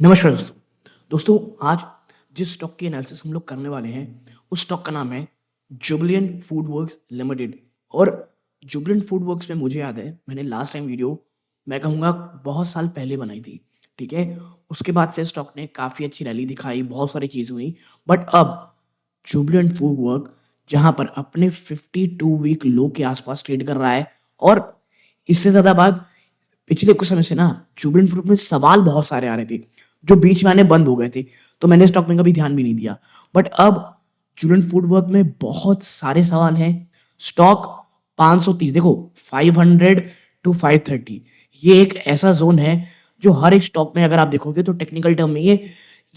नमस्कार दोस्तों। दोस्तों आज जिस स्टॉक की एनालिसिस हम लोग करने वाले हैं उस स्टॉक का नाम है जुबिलेंट फूड वर्क्स लिमिटेड। और जुबिलेंट फूड वर्क्स में मुझे याद है मैंने लास्ट टाइम वीडियो मैं कहूँगा बहुत साल पहले बनाई थी। ठीक है, उसके बाद से स्टॉक ने काफ़ी अच्छी रैली दिखाई, बहुत सारी चीज़ हुई। बट अब जुबिलेंट फूड वर्क जहाँ पर अपने 52 वीक लो के आसपास ट्रेड कर रहा है। और इससे ज़्यादा बात, पिछले कुछ समय से ना जुबिलेंट फूड में सवाल बहुत सारे आ रहे थे जो बीच में आने बंद हो गए थे, तो मैंने स्टॉक में कभी ध्यान भी नहीं दिया। बट अब जुबिलेंट फूड वर्क में बहुत सारे सवाल हैं। स्टॉक 530, देखो 500 टू 530, ये एक ऐसा जोन है जो हर एक स्टॉक में अगर आप देखोगे तो टेक्निकल टर्म में ये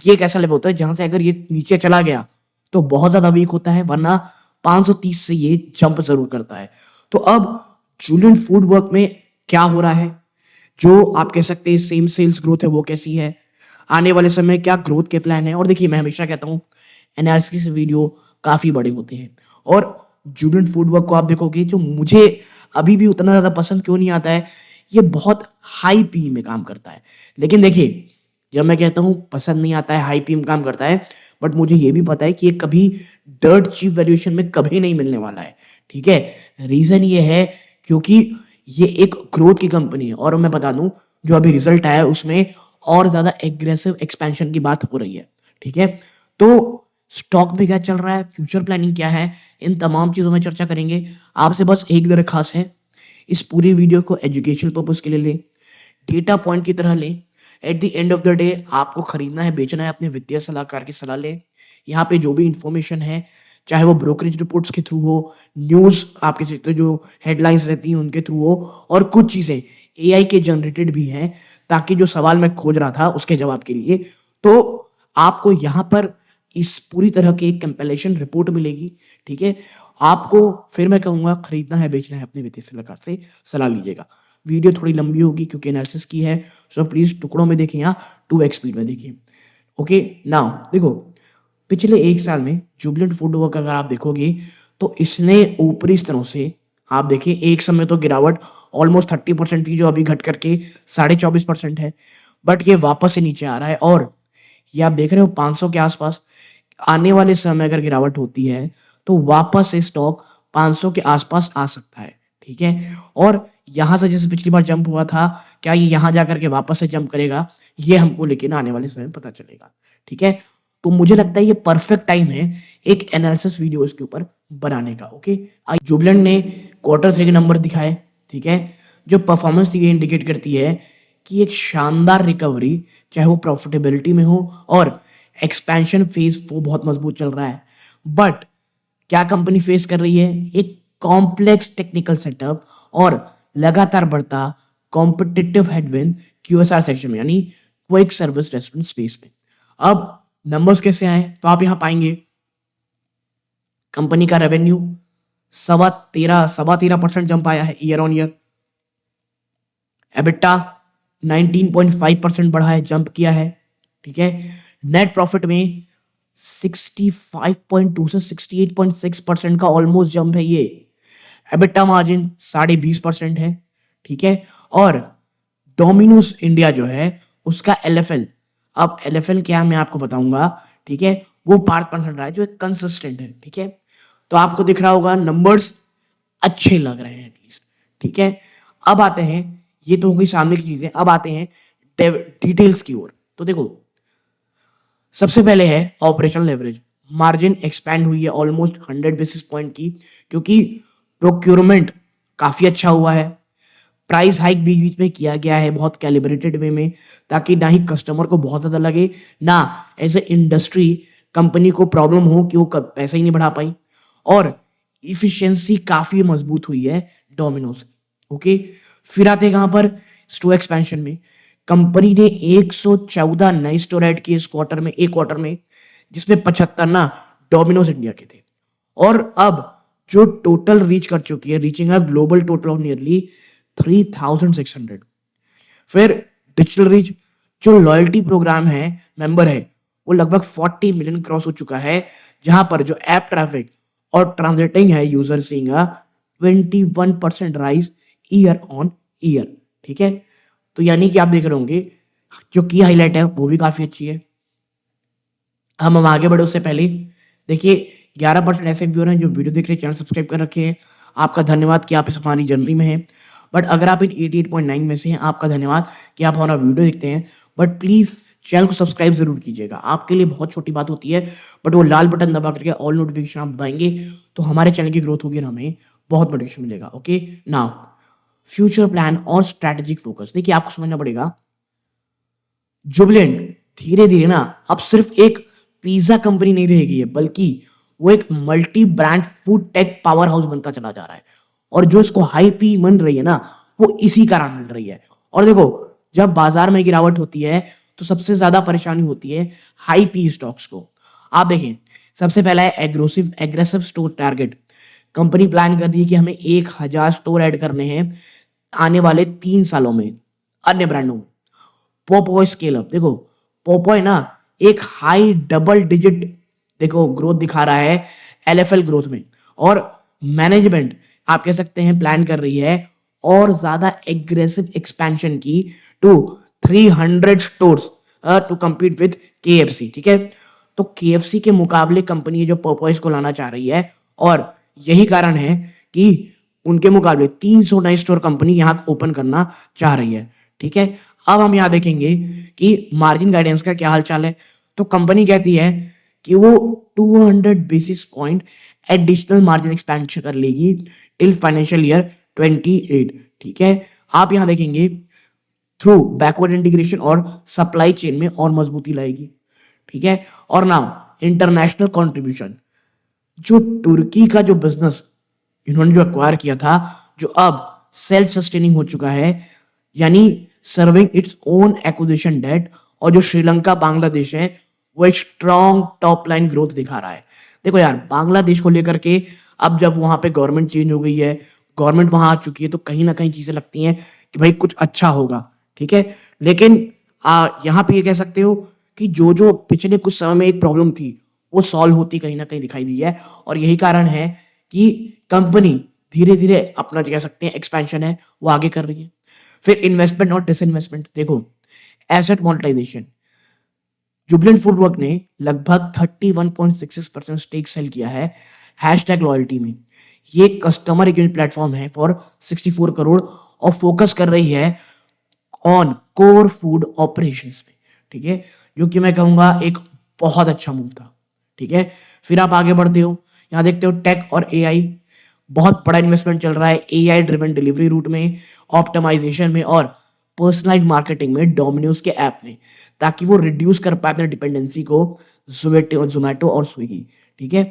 एक ऐसा लेवल होता है जहां से अगर ये नीचे चला गया तो बहुत ज्यादा वीक होता है, वरना 530 से ये जंप जरूर करता है। तो अब जुबिलेंट फूड वर्क में क्या हो रहा है, जो आप कह सकते हैं सेम सेल्स ग्रोथ है वो कैसी है, आने वाले समय में क्या ग्रोथ के प्लान है। और देखिए मैं हमेशा कहता हूँ एनालिसिस वीडियो काफ़ी बड़े होते हैं। और जुबिलेंट फूड वर्क को आप देखोगे, जो मुझे अभी भी उतना ज़्यादा पसंद क्यों नहीं आता है, ये बहुत हाई पी में काम करता है। लेकिन देखिए, जब मैं कहता हूँ पसंद नहीं आता है, हाई पी में काम करता है, बट मुझे ये भी पता है कि ये कभी डर्ट चीप वैल्यूएशन में कभी नहीं मिलने वाला है। ठीक है, रीज़न ये है क्योंकि ये एक ग्रोथ की कंपनी है। और मैं बता दूं, जो अभी रिजल्ट आया है उसमें और ज्यादा एग्रेसिव एक्सपेंशन की बात हो रही है। ठीक है, तो स्टॉक में क्या चल रहा है, फ्यूचर प्लानिंग क्या है, इन तमाम चीजों में चर्चा करेंगे। आपसे बस एक दरखास्त है, इस पूरी वीडियो को एजुकेशनल पर्पज के लिए लें, डेटा पॉइंट की तरह लें। At the end of the day आपको खरीदना है, बेचना है, अपने वित्तीय सलाहकार की सलाह लें। यहाँ पे जो भी इंफॉर्मेशन है, चाहे वो ब्रोकरेज रिपोर्ट्स के थ्रू हो, न्यूज़ आपके सकते जो हेडलाइंस रहती हैं उनके थ्रू हो, और कुछ चीज़ें एआई के जनरेटेड भी हैं, ताकि जो सवाल मैं खोज रहा था उसके जवाब के लिए, तो आपको यहाँ पर इस पूरी तरह की एक कंपाइलेशन रिपोर्ट मिलेगी। ठीक है, आपको फिर मैं कहूँगा खरीदना है, बेचना है, अपने वित्तीय सलाहकार से सलाह लीजिएगा। वीडियो थोड़ी लंबी होगी क्योंकि एनालिसिस की है, सो प्लीज़ टुकड़ों में देखिए या 2x स्पीड में देखिए। ओके, नाउ देखो, पिछले 1 साल में जुबिलेंट फूड वर्क अगर आप देखोगे तो इसने ऊपरी स्तरों से, आप देखिए एक समय तो गिरावट ऑलमोस्ट 30% थी, जो अभी घट करके 24.5% है। बट ये वापस से नीचे आ रहा है, और ये आप देख रहे हो 500 के आसपास। आने वाले समय अगर गिरावट होती है तो वापस से स्टॉक 500 के आसपास आ सकता है। ठीक है, और यहाँ से जैसे पिछली बार जंप हुआ था, क्या ये यहाँ जाकर के वापस से जंप करेगा, ये हमको लेकिन आने वाले समय में पता चलेगा। ठीक है, तो मुझे लगता है ये परफेक्ट टाइम है एक एनालिसिस वीडियो इसके ऊपर बनाने का। ओके, आज जुबिलेंट ने Q3 के नंबर दिखाए। ठीक है, जो परफॉर्मेंस थी ये इंडिकेट करती है कि एक शानदार रिकवरी, चाहे वो प्रॉफिटेबिलिटी में हो और एक्सपेंशन फेज, वो बहुत मजबूत चल रहा है। बट क्या कंपनी फेस कर रही है, एक कॉम्प्लेक्स टेक्निकल सेटअप और लगातार बढ़ता कॉम्पिटिटिव हेडविंड क्यूएसआर सेक्शन में, यानी क्विक सर्विस रेस्टोरेंट स्पेस में। अब नंबर्स कैसे आए, तो आप यहां पाएंगे कंपनी का रेवेन्यू सवा तेरह परसेंट जंप आया है ईयर ऑन ईयर। एबिटा 19.5% बढ़ा है, जंप किया है। ठीक है, नेट प्रॉफिट में 65.2 से 68.6% का ऑलमोस्ट जंप है ये। एबिटा मार्जिन 20.5% है। ठीक है, और डोमिनोज इंडिया जो है उसका एलएफएल, अब एलएफएल क्या मैं आपको बताऊंगा। ठीक है, वो 5% रहा है, जो एक कंसिस्टेंट है। ठीक है, तो आपको दिख रहा होगा नंबर्स अच्छे लग रहे हैं एटलीस्ट। ठीक है, अब आते हैं, ये तो हो गई सामने की चीजें, अब आते हैं डिटेल्स की ओर। तो देखो, सबसे पहले है ऑपरेशनल लेवरेज। मार्जिन एक्सपैंड हुई है ऑलमोस्ट 100 बेसिस पॉइंट की, क्योंकि प्रोक्योरमेंट काफी अच्छा हुआ है। प्राइस हाइक बीच बीच में किया गया है बहुत कैलिब्रेटेड वे में, ताकि ना ही कस्टमर को बहुत ज्यादा लगे, ना एज ए इंडस्ट्री कंपनी को प्रॉब्लम हो कि वो पैसा ही नहीं बढ़ा पाई। और इफिशिएंसी काफी मजबूत हुई है डोमिनोज। ओके, फिर आते हैं कहां पर, स्टोर एक्सपेंशन में। कंपनी ने 114 नए स्टोर ऐड किए इस क्वार्टर में, एक क्वार्टर में, जिसमें 75 ना डोमिनोज इंडिया के थे। और अब जो टोटल रीच कर चुकी है, reaching a global total of nearly 3600। फिर डिजिटल रीच, जो लॉयल्टी प्रोग्राम है, मेंबर है, वो लगभग 40 मिलियन क्रॉस हो चुका है, जहां पर जो ऐप ट्रैफिक और ट्रांजेक्टिंग है user seeing 21% rise year on year. ठीक है, तो यानी कि आप देख रहे होंगे जो की हाईलाइट है वो भी काफ़ी अच्छी है। हम आगे बढ़े उससे पहले देखिए 11% ऐसे व्यूअर हैं जो वीडियो देख रहे हैं, चैनल सब्सक्राइब कर रखे हैं। आपका धन्यवाद कि आप इस हमारी जर्नी में हैं। बट अगर आप इन 88.9 में से हैं, आपका धन्यवाद कि आप हमारा वीडियो देखते हैं। बट प्लीज़ चैनल को सब्सक्राइब ज़रूर कीजिएगा। आपके लिए बहुत छोटी बात होती है, बट वो लाल बटन दबा करके ऑल नोटिफिकेशन आप दबाएँगे, तो हमारे चैनल की ग्रोथ होगी और हमें बहुत मोटिवेशन मिलेगा। ओके, नाउ फ्यूचर प्लान और स्ट्रैटेजिक फोकस। देखिए आपको समझना पड़ेगा, जुबिलेंट धीरे-धीरे ना अब सिर्फ एक पिज़्ज़ा कंपनी नहीं रहेगी है, बल्कि वो एक multi brand food tech power house बनता चला जा रहा है। और जो इसको हाइप ही मिल रही है ना, वो इसी कारण मिल रही है। और देखो, जब बाजार में गिरावट होती है, तो सबसे ज़्यादा परेशानी होती है हाई पी स्टॉक्स को। आप देखें, सबसे पहला है aggressive store target. Company plan कर रही है कि हमें 1000 स्टोर ऐड करने हैं आने वाले 3 सालों में, अन्य ब्रांडों में। पोपॉय स्केल अप देखो, पोपॉय ना एक हाई डबल डिजिट देखो ग्रोथ दिखा रहा है एलएफएल ग्रोथ में। और मैनेजमेंट आप कह सकते हैं प्लान कर रही है और ज्यादा एग्रेसिव एक्सपेंशन की to 300 stores to compete with KFC. ठीक है, तो केएफसी के मुकाबले कंपनी है जो पोपॉयज को लाना चाह रही है, और यही कारण है कि उनके मुकाबले 300 नए स्टोर कंपनी यहाँ ओपन करना चाह रही है। ठीक है, अब हम यहाँ देखेंगे कि मार्जिन गाइडेंस का क्या हाल चाल है। तो कंपनी कहती है कि वो 200 basis point additional margin expansion कर लेगी टिल फाइनेंशियल ईयर 28। ठीक है, आप यहाँ देखेंगे थ्रू बैकवर्ड इंटीग्रेशन और सप्लाई चेन में और मजबूती लाएगी। ठीक है, और नाउ इंटरनेशनल कंट्रीब्यूशन, जो तुर्की का जो बिजनेस इन्होंने जो एक्वायर किया था, जो अब सेल्फ सस्टेनिंग हो चुका है, यानी serving its own acquisition date, और जो श्रीलंका बांग्लादेश है वो एक स्ट्रॉन्ग टॉप लाइन ग्रोथ दिखा रहा है। देखो यार, बांग्लादेश को लेकर के अब जब वहां पे गवर्नमेंट चेंज हो गई है, गवर्नमेंट वहां आ चुकी है, तो कहीं ना कहीं चीजें लगती हैं कि भाई कुछ अच्छा होगा। ठीक है, लेकिन यहाँ पे ये कह सकते हो कि जो जो पिछले कुछ समय में एक प्रॉब्लम थी, वो सॉल्व होती कहीं ना कहीं दिखाई दी है। और यही कारण है कि कंपनी धीरे धीरे अपना जो कह सकते हैं एक्सपेंशन है वो आगे कर रही है। फिर इन्वेस्टमेंट और डिसइन्वेस्टमेंट देखो, एसेट मोनेटाइजेशन, जुबिलेंट फूडवर्क ने लगभग 31.66% स्टेक सेल किया है हैशटैग लॉयल्टी में। ये कस्टमर एंगेजमेंट प्लेटफॉर्म है फॉर 64 करोड़, और फोकस कर रही है ऑन कोर फूड ऑपरेशंस में। ठीक है, जो कि मैं कहूंगा एक बहुत अच्छा मूव था। ठीक है, फिर आप आगे बढ़ते हो, यहाँ देखते हो टेक और एआई, बहुत बड़ा इन्वेस्टमेंट चल रहा है एआई ड्रिवन डिलीवरी रूट में, ऑप्टिमाइजेशन में और पर्सनलाइज्ड मार्केटिंग में डोमिनोज के ऐप में, ताकि वो रिड्यूस कर पाए अपने डिपेंडेंसी को जोमेटो और स्विगी। ठीक है,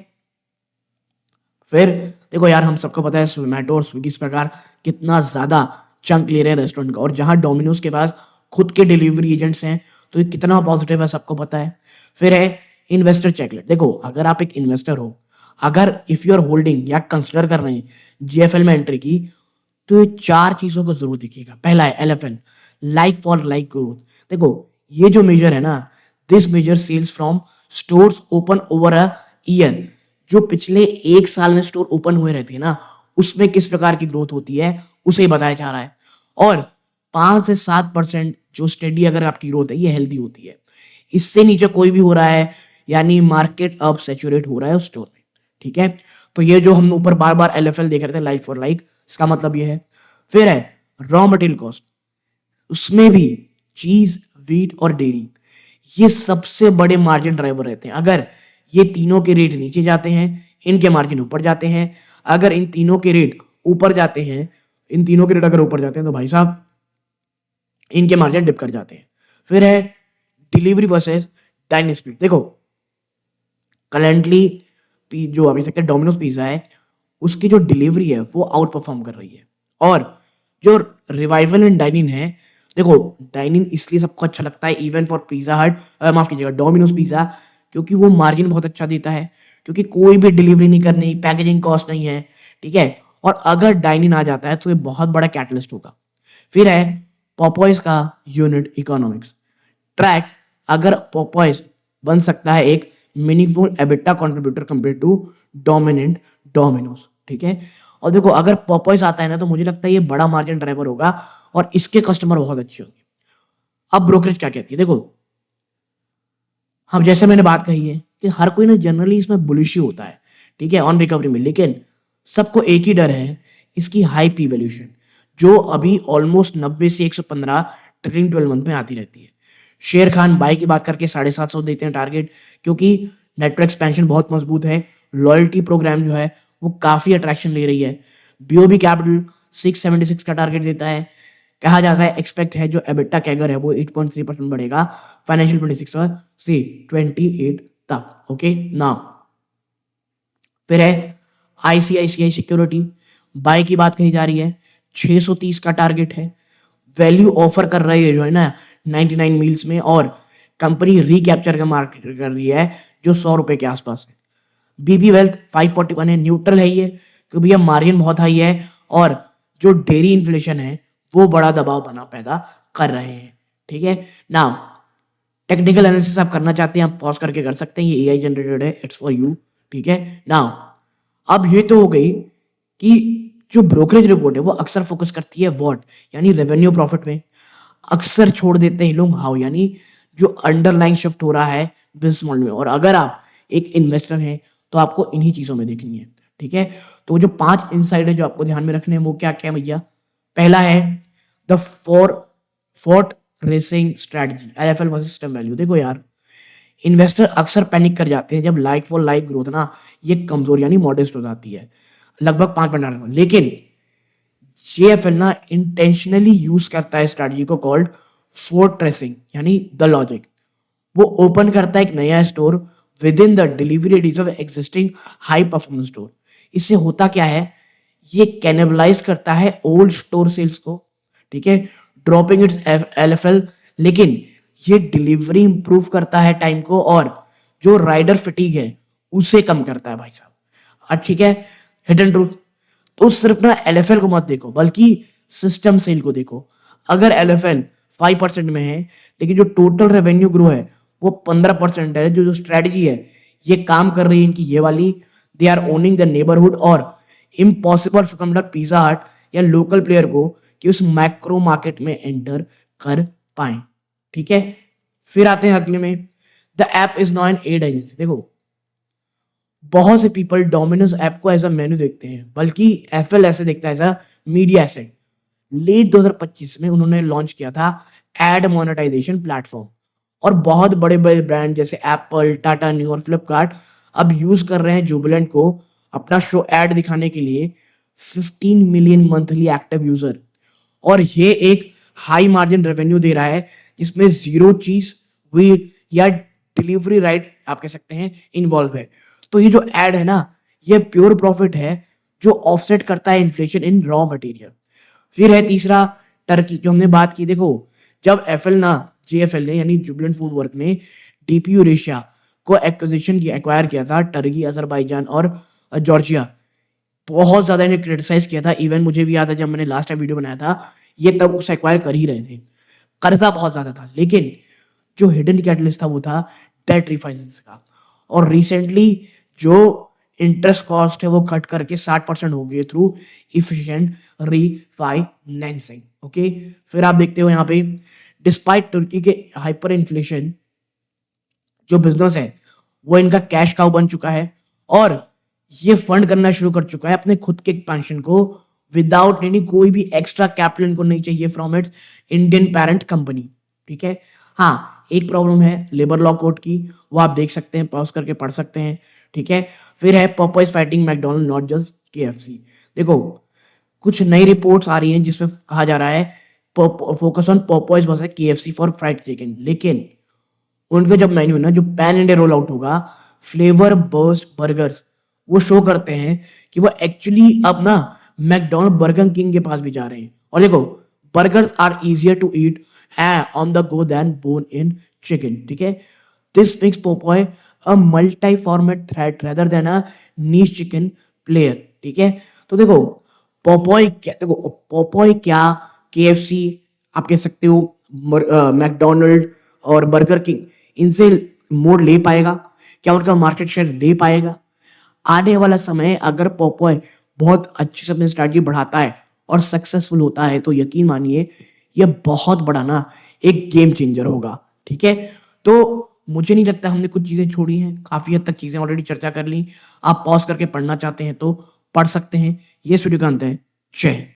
फिर देखो यार, हम सबको पता है जोमेटो और स्विगी इस प्रकार कितना ज्यादा चंक ले रहे हैं रेस्टोरेंट का, और जहां डोमिनोज के पास खुद के डिलीवरी एजेंट्स हैं, तो ये कितना पॉजिटिव है सबको पता है। फिर है इन्वेस्टर चेकलेट। देखो, अगर आप एक इन्वेस्टर हो, अगर इफ यू आर होल्डिंग या कंसिडर कर रहे हैं जीएफएल में एंट्री की, तो ये 4 चीजों को जरूर दिखेगा। पहला है LFL, like for like growth. देखो, ये जो मेजर है ना, this measure sales from stores open over a year, जो पिछले 1 साल में स्टोर ओपन हुए रहते हैं ना, उसमें किस प्रकार की ग्रोथ होती है उसे ही बताया जा रहा है। और 5 से 7% जो स्टेडी अगर आपकी ग्रोथ है, ये हेल्दी होती है। इससे नीचे कोई भी हो रहा है, यानी मार्केट अब सैचुरेट हो रहा है उस स्टोर में। ठीक है, तो ये जो हम ऊपर बार बार एलएफएल देख रहे थे, लाइक फॉर लाइक, इसका मतलब ये है। फिर है रॉ मटेरियल कॉस्ट, उसमें भी चीज, व्हीट और डेयरी, ये सबसे बड़े मार्जिन ड्राइवर रहते हैं। अगर ये तीनों के रेट नीचे जाते हैं, इनके मार्जिन ऊपर जाते हैं। अगर इन तीनों के रेट ऊपर जाते हैं, इन तीनों के रेट अगर ऊपर जाते हैं, तो भाई साहब इनके मार्जिन डिप कर जाते हैं। फिर है डिलीवरी वर्सेस डाइनिंग स्पीड। देखो, करेंटली जो अभी सकते डोमिनोज पिज्जा है, उसकी जो डिलीवरी है वो आउट परफॉर्म कर रही है। और जो रिवाइवल इन डाइनिंग है, देखो डाइनिंग इसलिए सबको अच्छा लगता है, इवन फॉर पिज्जा हट, माफ कीजिएगा डोमिनोज पिज्जा, क्योंकि वो मार्जिन बहुत अच्छा देता है, क्योंकि कोई भी डिलीवरी नहीं करनी, पैकेजिंग कॉस्ट नहीं है। ठीक है, और अगर डाइनिंग आ जाता है तो ये बहुत बड़ा कैटलिस्ट होगा। फिर है पॉपॉइज का यूनिट इकोनॉमिक्स ट्रैक, अगर पॉपॉइज बन सकता है एक meaningful EBITDA contributor compare to dominant Domino's. ठीक है, और देखो अगर पॉपॉइज आता है ना, तो मुझे लगता है ये बड़ा मार्जिन ड्राइवर होगा और इसके कस्टमर बहुत अच्छे होंगे। अब ब्रोकरेज क्या कहती है, देखो हम जैसे मैंने बात कही है कि हर कोई ना जनरली इसमें बुलिश ही होता है, ठीक है, ऑन रिकवरी में, लेकिन सबको एक ही डर है, इसकी हाई पी वैल्यूएशन जो अभी ऑलमोस्ट 90 से 115 ट्रेलिंग 12 मंथ में आती रहती है। शेर खान बाई की बात करके 750 देते हैं टारगेट, क्योंकि नेटवर्क एक्सपेंशन बहुत मजबूत है, लॉयल्टी प्रोग्राम जो है वो काफी अट्रैक्शन ले रही है। बीओबी कैपिटल 676 का टारगेट देता है। कहा जाता है एक्सपेक्ट है जो एबिटा कैगर है वो 8.3% बढ़ेगा फाइनेंशियल 26 और सी 28 तक। ओके नाउ फिर है आईसीआईसीआई सिक्योरिटी, बाय की बात कही जा रही है, 630 का टारगेट है। वैल्यू ऑफर कर रही है जो है ना 99 मील्स में, और कंपनी रिकैप्चर का मार्केट कर रही है जो 100 रुपए के आसपास है। बीबी वेल्थ 541 है, न्यूट्रल है ये, क्योंकि ये मार्जिन बहुत हाई है और जो डेयरी इन्फ्लेशन है वो बड़ा दबाव बना पैदा कर रहे हैं। ठीक है नाउ टेक्निकल एनालिसिस आप करना चाहते हैं आप पॉज करके कर सकते हैं, ये एआई जनरेटेड है, इट्स फॉर यू। ठीक है नाउ अब ये तो हो गई कि जो ब्रोकरेज रिपोर्ट है वो अक्सर फोकस करती है व्हाट यानी रेवेन्यू प्रॉफिट में, अक्सर छोड़ देते हैं लोग हाउ यानी जो अंडरलाइन शिफ्ट हो रहा है बिजनेस मॉडल में। और अगर आप एक इन्वेस्टर हैं तो आपको इन्हीं चीजों में देखनी है। ठीक है तो जो 5 इनसाइड है जो आपको ध्यान में रखने हैं वो क्या क्या भैया, पहला है the fort racing strategy LFL versus system value. देखो यार इन्वेस्टर अक्सर पैनिक कर जाते हैं जब लाइक फॉर लाइक ग्रोथ ना ये कमजोर यानी मॉडेस्ट हो जाती है लगभग 5%, लेकिन जेएफएल ना इंटेंशनली यूज करता है स्ट्रेटजी को कॉल्ड फोर्ट ट्रेसिंग यानी द लॉजिक। वो ओपन करता है एक नया store with in the delivery radius of existing high performance store. इससे होता क्या है, ये कैनिबलाइज करता है ओल्ड स्टोर सेल्स को, ठीक है, ड्रॉपिंग इट्स एलएफएल, लेकिन ये डिलीवरी इंप्रूव करता है टाइम को और जो राइडर फिटीग है उसे कम करता है भाई साहब। ठीक है हिडन ट्रूथ, तो सिर्फ ना एलएफएल को मत देखो बल्कि सिस्टम सेल को देखो। अगर एलएफएल 5% में है लेकिन जो टोटल रेवेन्यू ग्रो है वो 15% है, जो स्ट्रेटजी है ये काम कर रही है इनकी ये वाली, they are owning the neighbourhood और इम्पॉसिबल फॉर पिज्जा हट या लोकल प्लेयर को कि उस मैक्रो मार्केट में एंटर कर पाए। ठीक है फिर आते हैं अगले में, the app is not an ad agency. देखो बहुत से पीपल डोमिनोज ऐप को एज अ मेन्यू देखते हैं बल्कि एफएल ऐसे देखता है as a media asset. Late 2025 में उन्होंने लॉन्च किया था एड मोनेटाइजेशन प्लेटफॉर्म और बहुत बड़े बड़े ब्रांड जैसे एप्पल, टाटा न्यू और फ्लिपकार्ट अब यूज कर रहे हैं जुबिलेंट को अपना शो एड दिखाने के लिए। 15 मिलियन मंथली एक्टिव यूजर और ये एक हाई मार्जिन रेवेन्यू दे रहा है जिसमें जीरो चीज वीट या डिलीवरी राइट आप कह सकते हैं इन्वॉल्व है। तो ये जो एड है ना ये प्योर प्रॉफिट है जो ऑफसेट करता है इन्फ्लेशन इन रॉ मटेरियल। फिर है तीसरा टर्की जो हमने बात की। देखो जब एफएल ना जेएफएल ने यानी जुबिलेंट फूड वर्क ने डीपी यूरेशिया को एक्वायर किया था, टर्की, अजरबैजान और जॉर्जिया, बहुत ज्यादा इन्हें क्रिटिसाइज किया था। इवन मुझे भी याद है जब मैंने लास्ट टाइम वीडियो बनाया था ये तब उसे एक्वायर कर ही रहे थे, कर्जा बहुत ज्यादा था, लेकिन जो हिडन कैटलिस्ट था वो था डेट रिफाइनेंस का। और रिसेंटली जो इंटरेस्ट कॉस्ट है वो कट करके 60% हो गई थ्रू इफिशिएंट रीफाइनेंसिंग। ओके फिर आप देखते हो यहाँ पे डिस्पाइट तुर्की के हाइपर इन्फ्लेशन जो बिजनेस है वो इनका कैश काउ बन चुका है और ये फंड करना शुरू कर चुका है अपने खुद के एक्सपेंशन को विदाउट एनी कोई भी एक्स्ट्रा कैपिटल इनको नहीं चाहिए from its Indian parent company. ठीक है हाँ एक प्रॉब्लम है लेबर लॉ कोड की, वो आप देख सकते हैं, पॉज करके पढ़ सकते हैं। ठीक है फिर है पॉपॉइज fighting McDonald not just KFC. देखो कुछ नई रिपोर्ट्स आ रही हैं जिसमें कहा जा रहा है focus on पॉपॉइज versus KFC for fried chicken, लेकिन उनका जब मेन्यू ना जो पैन इंडिया रोल आउट होगा फ्लेवर बर्स्ट बर्गर्स वो शो करते हैं कि वो एक्चुअली अब ना मैकडोनल्ड बर्गर किंग के पास भी जा रहे हैं। और देखो burgers are easier to eat on the go than bone in chicken. ठीक है this makes Popeyes a multi format threat rather than a niche chicken player. ठीक है तो देखो पोपॉय क्या केएफसी आप कह सकते हो मैकडोनल्ड और बर्गर किंग इनसे मोड़ ले पाएगा क्या, उनका मार्केट शेयर ले पाएगा? आने वाला समय अगर पोपॉय बहुत अच्छी से अपनी स्ट्रैटेजी बढ़ाता है और सक्सेसफुल होता है तो यकीन मानिए ये बहुत बड़ा ना एक गेम चेंजर होगा, ठीक है? तो मुझे नहीं लगता हमने कुछ चीज़ें छोड़ी हैं, काफ़ी हद तक चीज़ें ऑलरेडी चर्चा कर ली। आप पॉज़ करके पढ़ना चाहते हैं तो पढ़ सकते हैं। ये सूर्यकांत है। जय हिंद।